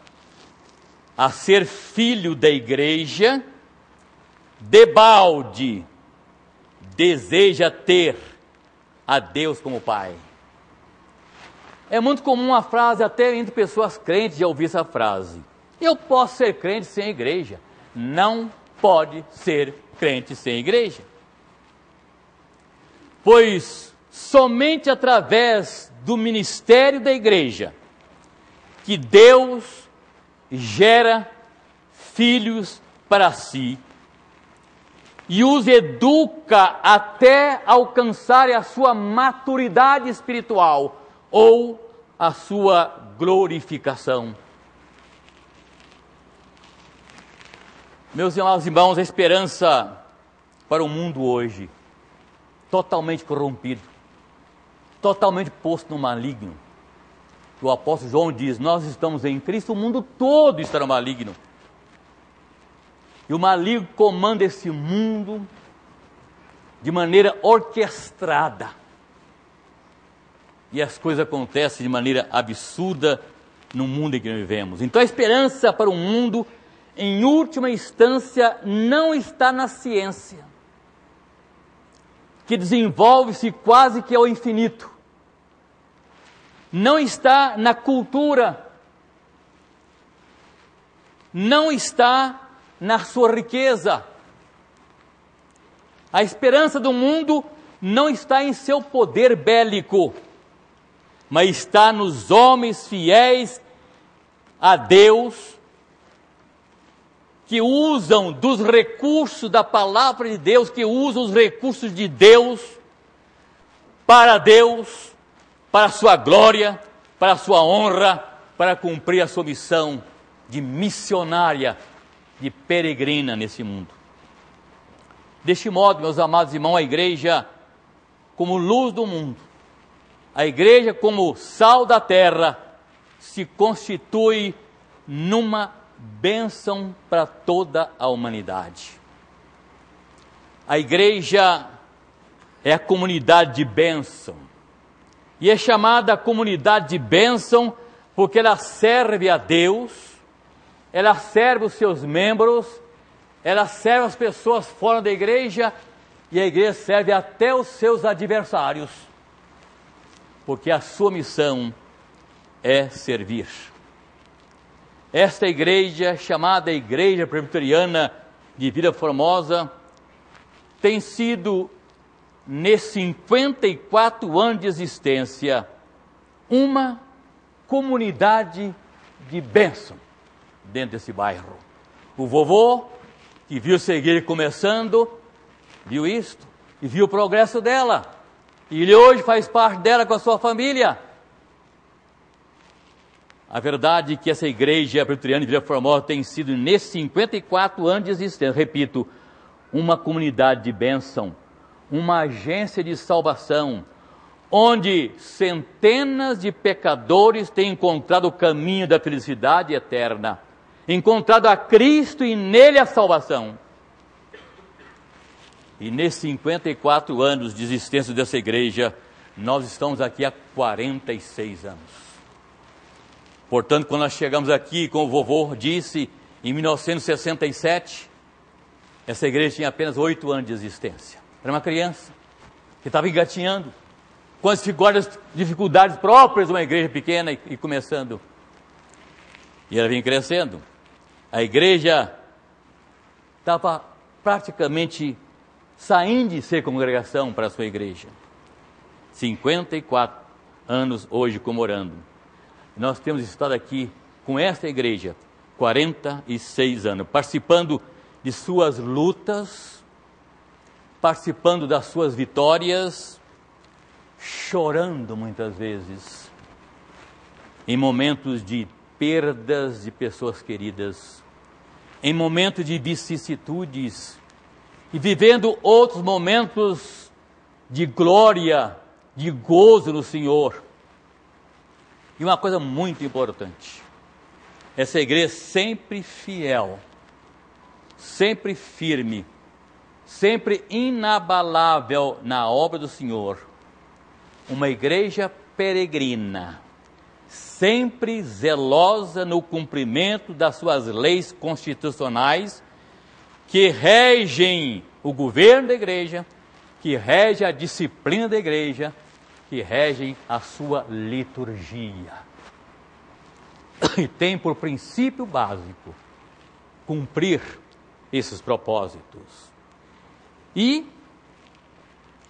Speaker 12: a ser filho da igreja, debalde deseja ter a Deus como Pai. É muito comum uma frase, até entre pessoas crentes, de ouvir essa frase: eu posso ser crente sem igreja. Não pode ser crente sem igreja. Pois somente através do ministério da igreja que Deus gera filhos para si e os educa até alcançarem a sua maturidade espiritual ou a sua glorificação. Meus amados irmãos, a esperança para o mundo hoje, totalmente corrompido, totalmente posto no maligno. O apóstolo João diz: nós estamos em Cristo, o mundo todo está no maligno. E o maligno comanda esse mundo de maneira orquestrada. E as coisas acontecem de maneira absurda no mundo em que vivemos. Então a esperança para o mundo, em última instância, não está na ciência. que desenvolve-se quase que ao infinito. Não está na cultura, não está na sua riqueza. A esperança do mundo não está em seu poder bélico, mas está nos homens fiéis a Deus, que usam dos recursos da palavra de Deus, que usam os recursos de Deus, para a sua glória, para a sua honra, para cumprir a sua missão de missionária, de peregrina nesse mundo. Deste modo, meus amados irmãos, a igreja como luz do mundo, a igreja como sal da terra, se constitui numa bênção para toda a humanidade. A igreja é a comunidade de bênção, e é chamada comunidade de bênção porque ela serve a Deus, ela serve os seus membros, ela serve as pessoas fora da igreja, e a igreja serve até os seus adversários, porque a sua missão é servir. Esta igreja, chamada Igreja Presbiteriana de Vila Formosa, tem sido, nesses 54 anos de existência, uma comunidade de bênção dentro desse bairro. O vovô, que viu essa igreja começando, viu isto e viu o progresso dela. E ele hoje faz parte dela com a sua família. A verdade é que essa igreja presbiteriana de Vila Formosa tem sido, nesses 54 anos de existência, repito, uma comunidade de bênção, uma agência de salvação, onde centenas de pecadores têm encontrado o caminho da felicidade eterna, encontrado a Cristo e nele a salvação. E nesses 54 anos de existência dessa igreja, nós estamos aqui há 46 anos. Portanto, quando nós chegamos aqui, como o vovô disse, em 1967, essa igreja tinha apenas 8 anos de existência. Era uma criança que estava engatinhando, com as dificuldades próprias de uma igreja pequena e começando. E ela vinha crescendo. A igreja estava praticamente saindo de ser congregação para a sua igreja. 54 anos hoje comemorando. Nós temos estado aqui com esta igreja 46 anos, participando de suas lutas, participando das suas vitórias, chorando muitas vezes, em momentos de perdas de pessoas queridas, em momentos de vicissitudes, e vivendo outros momentos de glória, de gozo no Senhor. E uma coisa muito importante, essa igreja sempre fiel, sempre firme, sempre inabalável na obra do Senhor, uma igreja peregrina, sempre zelosa no cumprimento das suas leis constitucionais, que regem o governo da igreja, que regem a disciplina da igreja, que regem a sua liturgia. E tem por princípio básico cumprir esses propósitos. E,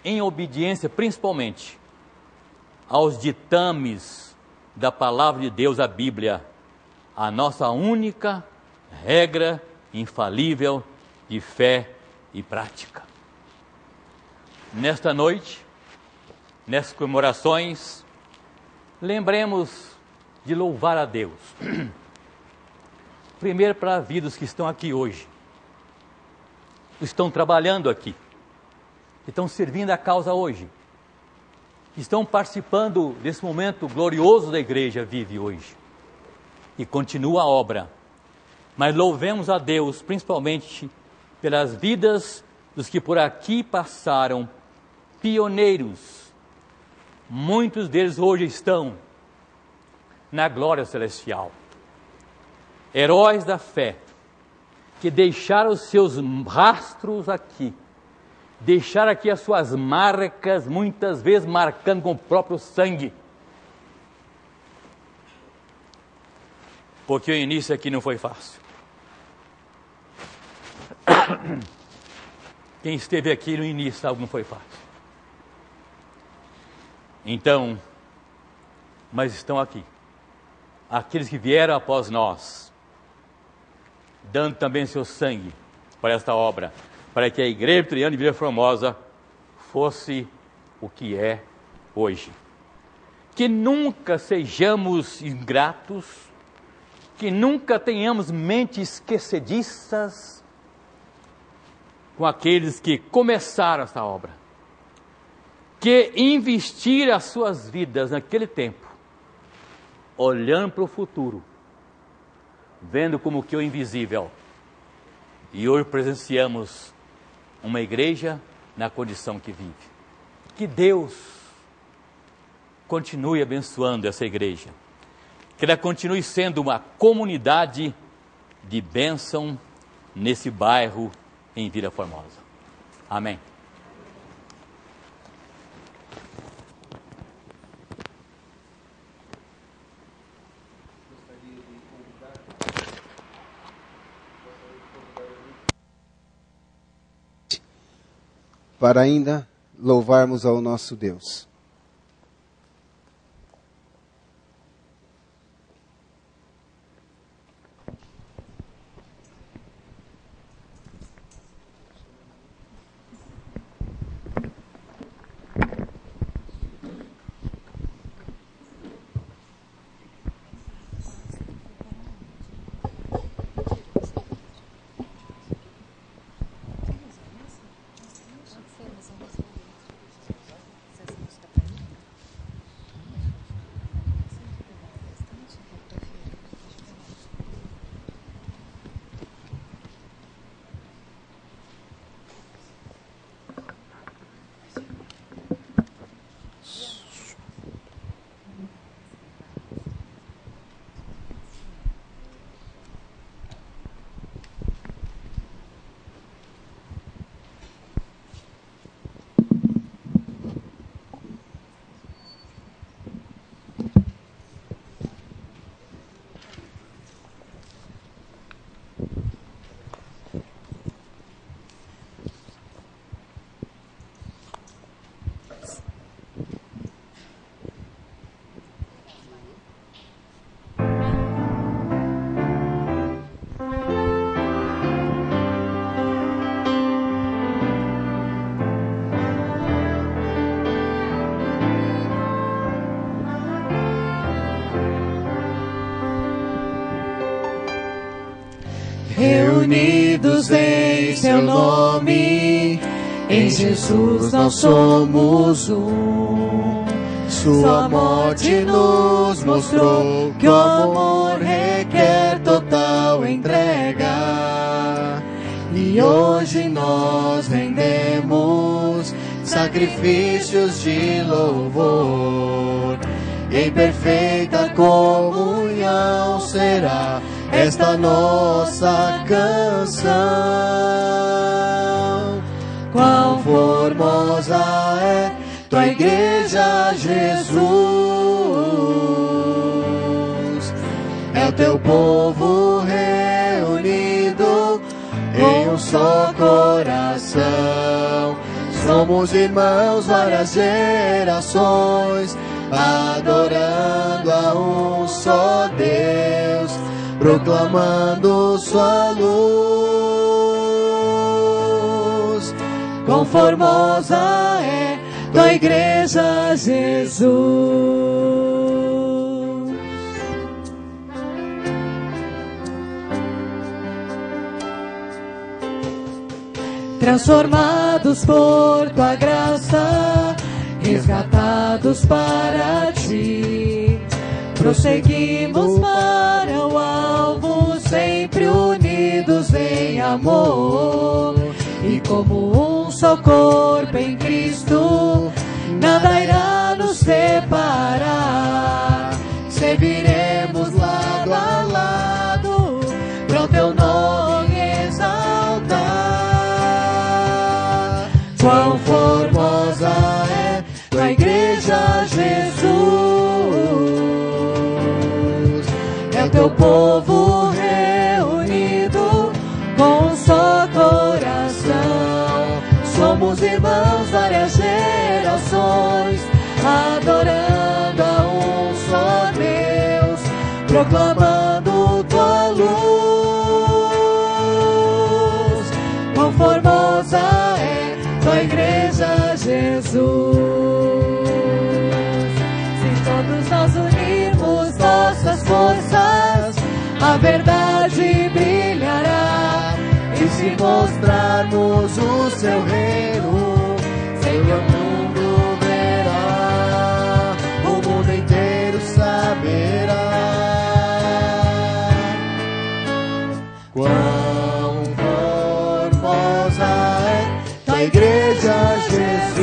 Speaker 12: em obediência principalmente aos ditames da palavra de Deus, a Bíblia, a nossa única regra infalível de fé e prática. Nesta noite, nessas comemorações, lembremos de louvar a Deus. Primeiro para a vida dos que estão aqui hoje, estão trabalhando aqui, estão servindo a causa hoje, estão participando desse momento glorioso da igreja vive hoje, e continua a obra. Mas louvemos a Deus principalmente pelas vidas dos que por aqui passaram, pioneiros. Muitos deles hoje estão na glória celestial. Heróis da fé, que deixaram seus rastros aqui, deixar aqui as suas marcas, muitas vezes marcando com o próprio sangue. Porque o início aqui não foi fácil. Quem esteve aqui no início sabe que não foi fácil. Então, mas estão aqui aqueles que vieram após nós, dando também seu sangue para esta obra, para que a Igreja Presbiteriana de Vila Formosa fosse o que é hoje. Que nunca sejamos ingratos, que nunca tenhamos mentes esquecediças com aqueles que começaram esta obra, que investir as suas vidas naquele tempo, olhando para o futuro, vendo como que o invisível, e hoje presenciamos uma igreja na condição que vive. Que Deus continue abençoando essa igreja, que ela continue sendo uma comunidade de bênção nesse bairro em Vila Formosa. Amém.
Speaker 4: Para ainda louvarmos ao nosso Deus.
Speaker 13: Reunidos em seu nome, em Jesus nós somos um. Sua morte nos mostrou que o amor requer total entrega. E hoje nós rendemos sacrifícios de louvor. Em perfeita comunhão será esta nossa canção. Quão formosa é tua igreja, Jesus. É o teu povo reunido em um só coração. Somos irmãos, várias gerações, adorando a um só Deus, proclamando sua luz. Quão formosa é tua igreja, Jesus. Transformados por tua graça, resgatados para ti, prosseguimos para o alvo, sempre unidos em amor. E como um só corpo em Cristo, nada irá nos separar. Serviremos lado a lado, para o teu nome exaltar. povo reunido com um só coração. Somos irmãos, várias gerações, adorando a um só Deus, proclamando tua luz. Quão formosa é tua igreja, Jesus. Se todos nós unirmos nossas forças, a verdade brilhará. E se mostrarmos o seu reino, Senhor, o mundo verá, o mundo inteiro saberá. Quão formosa é tua igreja, Jesus.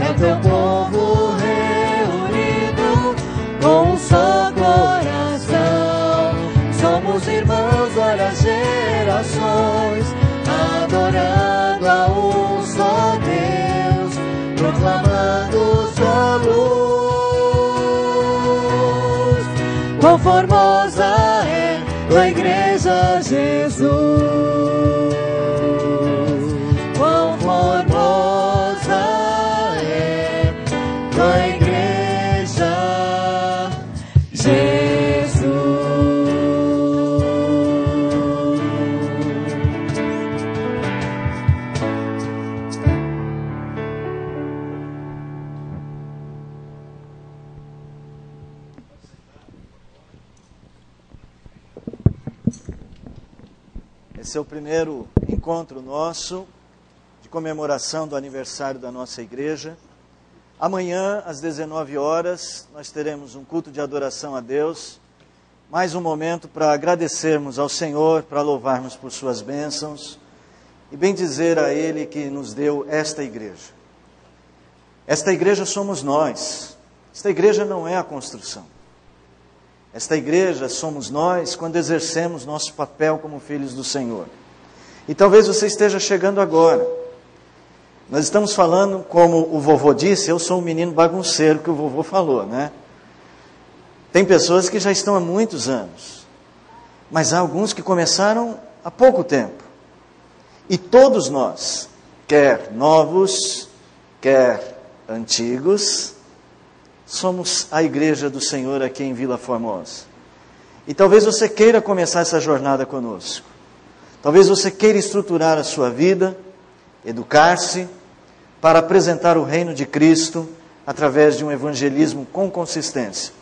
Speaker 13: É teu povo reunido com um só coração. Somos irmãos, várias gerações, adorando a um só Deus, proclamando sua luz. Quão formosa é tua igreja, Jesus. Quão formosa é tua igreja, Jesus.
Speaker 8: Esse é o primeiro encontro nosso de comemoração do aniversário da nossa igreja. Amanhã, às 19 horas, nós teremos um culto de adoração a Deus, mais um momento para agradecermos ao Senhor, para louvarmos por suas bênçãos e bendizer a Ele que nos deu esta igreja. Esta igreja somos nós. Esta igreja não é a construção. Esta igreja somos nós quando exercemos nosso papel como filhos do Senhor. E talvez você esteja chegando agora. Nós estamos falando, como o vovô disse, eu sou um menino bagunceiro, que o vovô falou, né? Tem pessoas que já estão há muitos anos, mas há alguns que começaram há pouco tempo. E todos nós, quer novos, quer antigos, somos a igreja do Senhor aqui em Vila Formosa. E talvez você queira começar essa jornada conosco. Talvez você queira estruturar a sua vida, educar-se, para apresentar o reino de Cristo através de um evangelismo com consistência.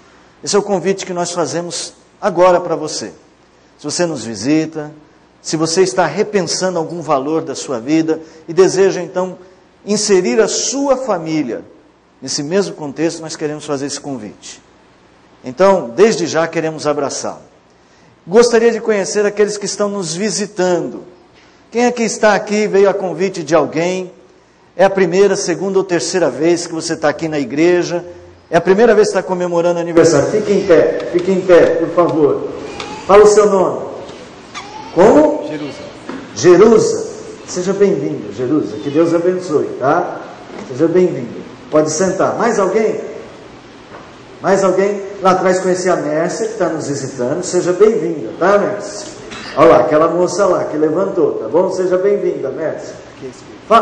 Speaker 8: Esse é o convite que nós fazemos agora para você. Se você nos visita, se você está repensando algum valor da sua vida e deseja então inserir a sua família nesse mesmo contexto, nós queremos fazer esse convite. Então, desde já queremos abraçá-lo. Gostaria de conhecer aqueles que estão nos visitando. Quem aqui está aqui, veio a convite de alguém? É a primeira, segunda ou terceira vez que você está aqui na igreja? É a primeira vez que está comemorando aniversário? Fique em pé, por favor. Fala o seu nome. Como?
Speaker 14: Jerusa.
Speaker 8: Jerusa. Seja bem-vindo, Jerusa. Que Deus abençoe, tá? Seja bem-vindo. Pode sentar. Mais alguém? Mais alguém? Lá atrás conheci a Mércia, que está nos visitando. Seja bem-vinda, tá, Mércia? Olha lá, aquela moça lá que levantou, tá bom? Seja bem-vinda, Mércia.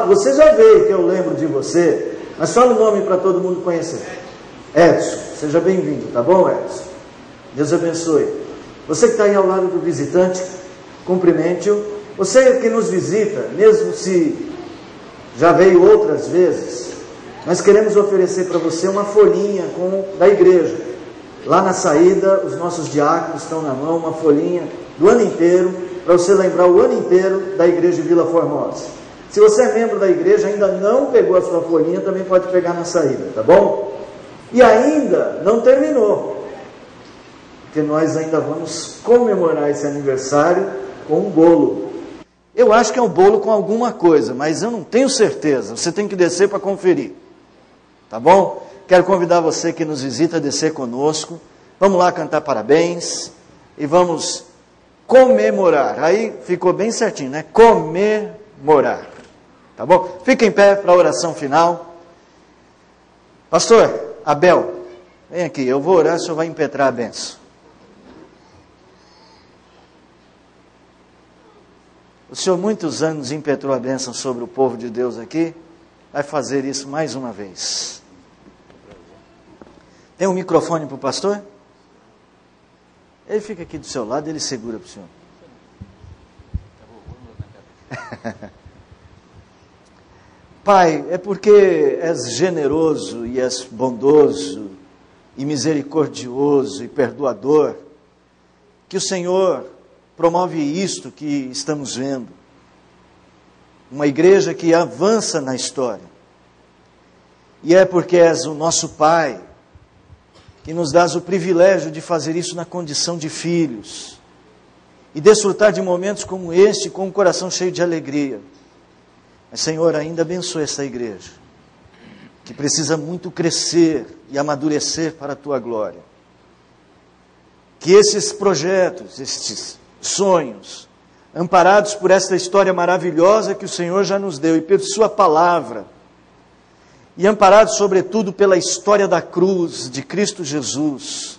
Speaker 8: Você já veio, que eu lembro de você, mas fala o nome para todo mundo conhecer. Edson, seja bem-vindo, tá bom, Edson? Deus abençoe. Você que está aí ao lado do visitante, cumprimente-o. Você que nos visita, mesmo se já veio outras vezes, nós queremos oferecer para você uma folhinha da igreja. Lá na saída, os nossos diáconos estão na mão, uma folhinha do ano inteiro, para você lembrar o ano inteiro da igreja de Vila Formosa. Se você é membro da igreja, ainda não pegou a sua folhinha, também pode pegar na saída, tá bom? E ainda não terminou, porque nós ainda vamos comemorar esse aniversário com um bolo. Eu acho que é um bolo com alguma coisa, mas eu não tenho certeza. Você tem que descer para conferir. Tá bom? Quero convidar você que nos visita a descer conosco. Vamos lá cantar parabéns e vamos comemorar. Aí ficou bem certinho, né? Comemorar. Tá bom? Fica em pé para a oração final. Pastor Abel, Vem aqui, eu vou orar, o senhor vai impetrar a bênção. O senhor muitos anos impetrou a bênção sobre o povo de Deus aqui, vai fazer isso mais uma vez. Tem um microfone para o pastor? Ele fica aqui do seu lado, ele segura para o senhor. Pai, é porque és generoso e és bondoso e misericordioso e perdoador que o Senhor promove isto que estamos vendo. Uma igreja que avança na história. E é porque és o nosso Pai que nos dás o privilégio de fazer isso na condição de filhos e desfrutar de momentos como este com um coração cheio de alegria. Mas, Senhor, ainda abençoe essa igreja, que precisa muito crescer e amadurecer para a Tua glória. Que esses projetos, estes sonhos, amparados por esta história maravilhosa que o Senhor já nos deu e por Sua palavra, e amparados sobretudo pela história da cruz de Cristo Jesus,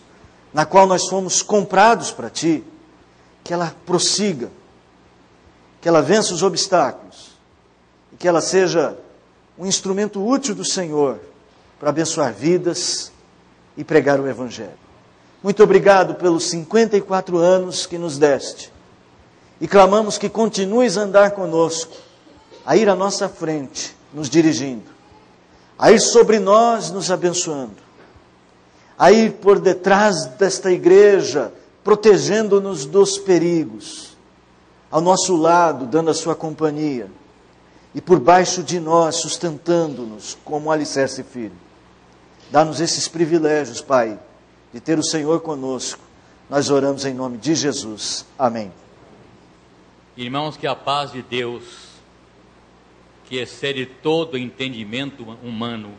Speaker 8: na qual nós fomos comprados para Ti, que ela prossiga, que ela vença os obstáculos, e que ela seja um instrumento útil do Senhor para abençoar vidas e pregar o Evangelho. Muito obrigado pelos 54 anos que nos deste. E clamamos que continues a andar conosco, a ir à nossa frente, nos dirigindo, a ir sobre nós, nos abençoando, a ir por detrás desta igreja, protegendo-nos dos perigos, ao nosso lado, dando a sua companhia, e por baixo de nós, sustentando-nos como alicerce firme. Dá-nos esses privilégios, Pai, de ter o Senhor conosco. Nós oramos em nome de Jesus. Amém.
Speaker 12: Irmãos, que a paz de Deus, que excede todo entendimento humano,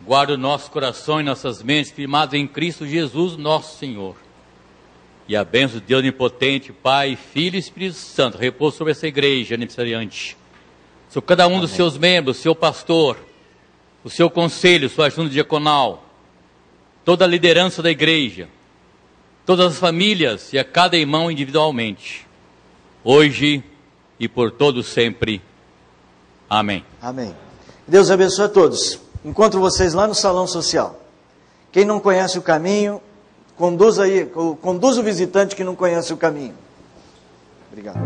Speaker 12: guarde o nosso coração e nossas mentes firmados em Cristo Jesus, nosso Senhor. E a bênção de Deus onipotente, Pai, Filho e Espírito Santo, repousa sobre essa igreja aniversariante, sobre cada um dos seus membros, seu pastor, o seu conselho, sua junta diaconal, toda a liderança da igreja, todas as famílias e a cada irmão individualmente, hoje e por todo sempre. Amém.
Speaker 8: Amém. Deus abençoe a todos. Encontro vocês lá no salão social. Quem não conhece o caminho, conduz o visitante que não conhece o caminho. Obrigado.